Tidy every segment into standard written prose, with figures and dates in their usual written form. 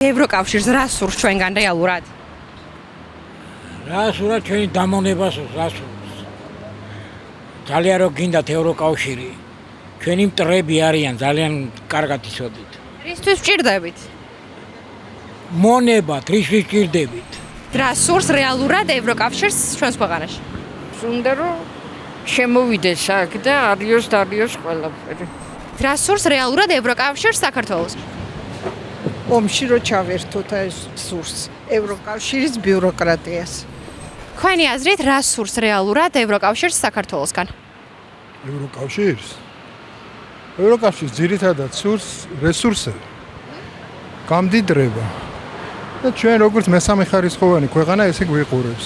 ევროკავშირს რა სურს ჩვენგან რეალურად? რა სურს ჩვენი დამონებას რა სურს? ძალიან რო გინდათ ევროკავშირი. ჩვენი მტრები არიან ძალიან კარგად იცოდით. რისთვის ვჭირდებით? მონებათ, რისთვის ვჭირდებით? რა სურს რეალურად ევროკავშირს ჩვენს ქვეყანაში? უნდა რომ შემოვიდეს აქ და არიოს ყველაფერი. რა სურს რეალურად ევროკავშირს საქართველოს? ომში რო ჩავერთოთ ეს სურს ევროკავშირის ბიუროკრატიას. თქვენი აზრით რა სურს რეალურად ევროკავშირს საქართველოსგან? ევროკავშირს ძირითადად სურს რესურსები, გამდიდრება და ჩვენ როგორც მესამე ხარისხოვანი ქვეყანა ესე გვიყურებს.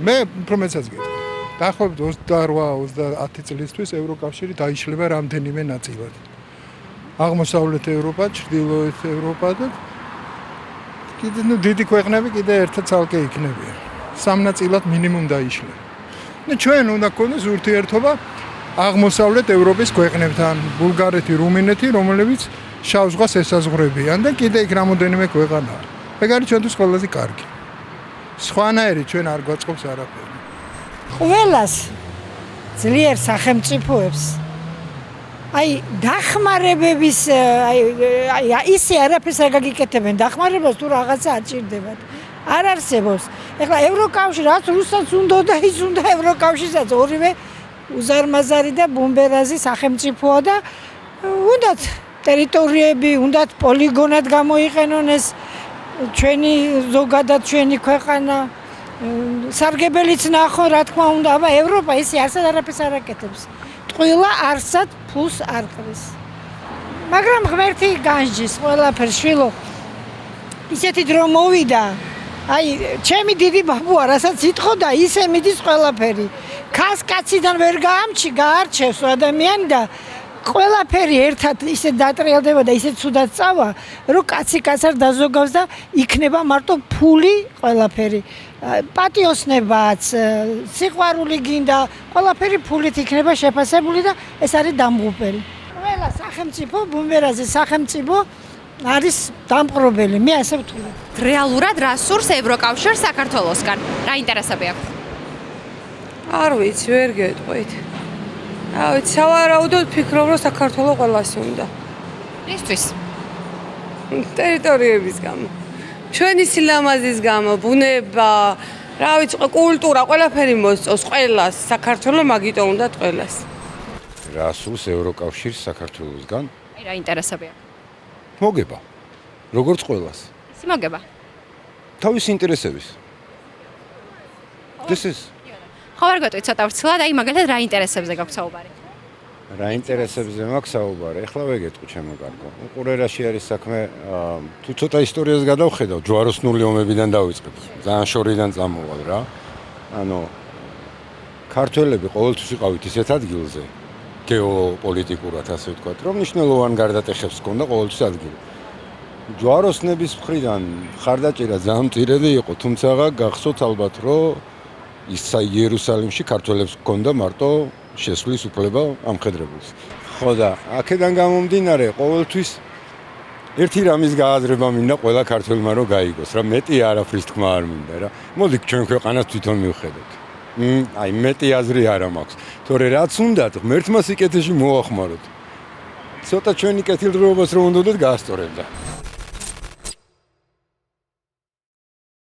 მე უფრო მეცაც გეტყვი. დაახლოებით 28-30 წლისთვის ევროკავშირი დაიშლება რამდენიმე ნაწილად. აღმოსავლეთ ევროპა, ჩრდილოეთ ევროპა და კიდე დიდი ქვეყნები კიდე ერთად ცალკე იქნებიან. სამ ნაწილად მინიმუმ დაიშლება. და ჩვენ უნდა გქონდეს ურთიერთობა აღმოსავლეთ ევროპის ქვეყნებთან, ბულგარეთი, რუმინეთი, რომლებიც შავ ზღვას ესაზღვრებიან და კიდე იქ რამოდენიმე ქვეყანაა. ეგ არის ჩვენთვის ყველაზე კარგი. სხვანაირი ჩვენ არ გვაწყობს არაფერი. ყველას ძლიერ სახელმწიფოებს დახმარებების ისე არაფერს არ გაგიკეთებენ, დახმარებას თუ რაღაცა აჭირდებათ. არ არსებობს. ეხლა ევროკავშირი რაც რუსეთს უნდა და ის უნდა ევროკავშირსაც ორივე უზარმაზარი და ბუმბერაზი სახელმწიფოა და უნდათ ტერიტორიები, უნდათ პოლიგონად გამოიყენონ ეს ჩვენი ზოგადად ჩვენი ქვეყანა. სარგებელიც ნახო, რა თქმა უნდა, აბა ევროპა ისე არსად არაფერს არ აკეთებს. ტყუილა არსად ფულს არ ყრის. მაგრამ ღმერთი განსჯის ყველაფერს, შვილო. ისეთი დრო მოვიდა. ჩემი დიდი ბაბუა, რასაც იტყოდა, ისე მიდის ყველაფერი. კაციდან ვერ გაარჩევს ადამიანი და ყველაფერი ერთად ისე დატრიალდება და ისე ცუდად წავა, რომ კაცი კაცს არ დაზოგავს და იქნება მარტო ფული ყველაფერი. პატიოსნებაც, სიყვარული გინდა, ყველაფერი ფულით იქნება შეფასებული და ეს არის დამღუპელი. ყველა სახელმწიფო, ბუმბერაზი სახელმწიფო არის დამპყრობელი, მე ასე ვთვლი. რეალურად რა სურს ევროკავშირს საქართველოსგან? რა ინტერესები აქვს? არ ვიცი, ვერ გეტყვით. სავარაუდოდ ფიქრობ, რომ საქართველოს ყველას უნდა. რისთვის? ტერიტორიების გამო. ჩვენი სილამაზის გამო, ბუნება, რა ვიცი, კულტურა, ყველაფერი მოსწონს ყველას. საქართველოს მაგიტო უნდა ყველას. რა სურს ევროკავშირს საქართველოსგან? რა ინტერესები აქვს? მოგება. როგორც ყველას. ისი მოგება? თავის ინტერესების. ხო არ გეტყვით ცოტა ვრცლად, მაგალითად რა ინტერესებზე გაქვს საუბარი? რა ინტერესებზე მაქვს საუბარი? ეხლა ვეგეტყვი ჩემო კარგო. უყურერაში არის საქმე, თუ ცოტა ისტორიას გადავხედავ, ჯვაროსნული ომებიდან დავიწყებ. ძალიან შორიდან წამოვალ რა. ქართველები ყოველთვის იყავით ისეთ ადგილზე, გეოპოლიტიკურად ასე ვთქვათ, რომ მნიშვნელოვან გარდატეხებს ჰქონდა ყოველთვის ადგილი. ჯვაროსნების მხრიდან ხარდაჭერა ძალიან მწირედი იყო, თუმცა გახსოვთ ალბათ, რომ იერუსალიმში ქართველებს ჰქონდა მარტო შესვლის უფლება ამხედრებულს. ხო და აქედან გამომდინარე ყოველთვის ერთი რამის გააზრება მინდა ყველა ქართველმა რომ გაიგოს, რა მეტი არაფრის თქმა არ მინდა რა. მოდი ჩვენ ქვეყანას თვითონ მივხედოთ. მეტი აზრი არა მაქვს. თორე რაც უნდათ, ღმერთმა სიკეთეში მოახმაროთ. ცოტა ჩვენი კეთილდღეობას რომ უნდათ გაასწორებდა.